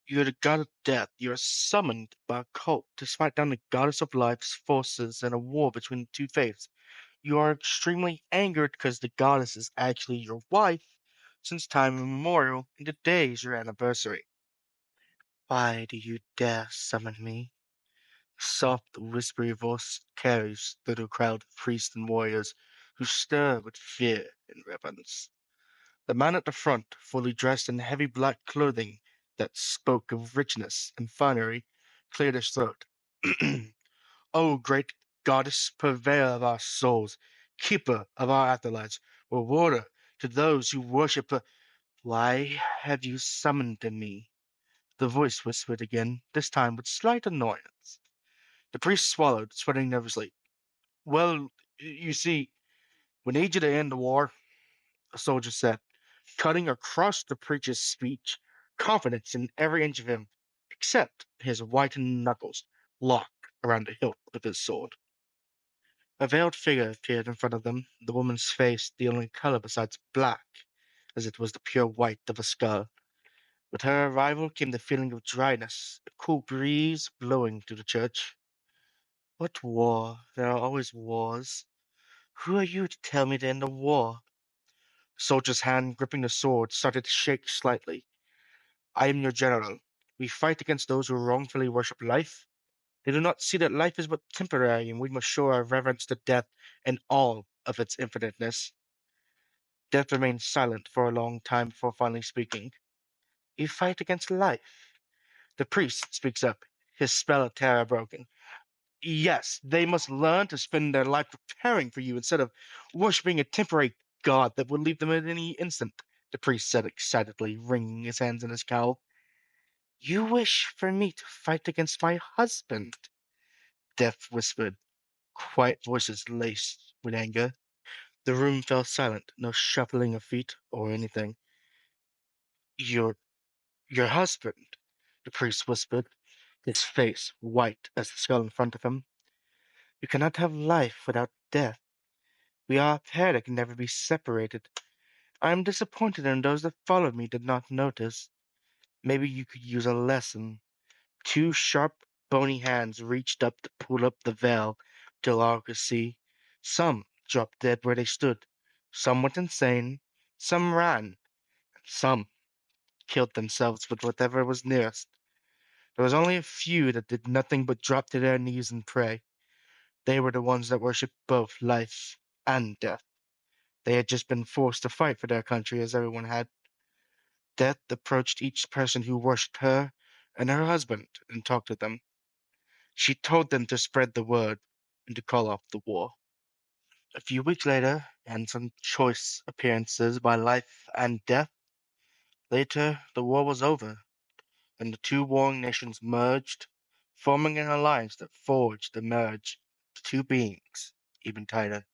You're the god of death. You're summoned by a cult to fight down the goddess of life's forces in a war between the two faiths. You are extremely angered because the goddess is actually your wife since time immemorial, and today is your anniversary. Why do you dare summon me? A soft, whispery voice carries through the crowd of priests and warriors who stir with fear and reverence. The man at the front, fully dressed in heavy black clothing that spoke of richness and finery, cleared his throat. O great goddess, purveyor of our souls, keeper of our afterlives, rewarder to those who worship her, why have you summoned me? The voice whispered again, this time with slight annoyance. The priest swallowed, sweating nervously. Well, you see, we need you to end the war, a soldier said, cutting across the preacher's speech, confidence in every inch of him, except his whitened knuckles locked around the hilt of his sword. A veiled figure appeared in front of them, the woman's face the only color besides black, as it was the pure white of a skull. With her arrival came the feeling of dryness, a cool breeze blowing through the church. What war? There are always wars. Who are you to tell me to end a war? The soldier's hand gripping the sword started to shake slightly. I am your general. We fight against those who wrongfully worship life. They do not see that life is but temporary, and we must show our reverence to death and all of its infiniteness. Death remained silent for a long time before finally speaking. You fight against life. The priest speaks up, his spell of terror broken. Yes, they must learn to spend their life preparing for you instead of worshipping a temporary god that would leave them at any instant, the priest said excitedly, wringing his hands in his cowl. You wish for me to fight against my husband, Death whispered, quiet voices laced with anger. The room fell silent, no shuffling of feet or anything. Your your husband, the priest whispered, his face white as the skull in front of him. You cannot have life without death. We are a pair that can never be separated. I am disappointed in those that followed me did not notice. Maybe you could use a lesson. Two sharp, bony hands reached up to pull up the veil till all could see. Some dropped dead where they stood. Some went insane. Some ran. And some killed themselves with whatever was nearest. There was only a few that did nothing but drop to their knees and pray. They were the ones that worshipped both life and death. They had just been forced to fight for their country as everyone had. Death approached each person who worshipped her and her husband and talked to them. She told them to spread the word and to call off the war. A few weeks later, and some choice appearances by life and death, later the war was over, and the two warring nations merged, forming an alliance that forged the marriage to two beings even tighter.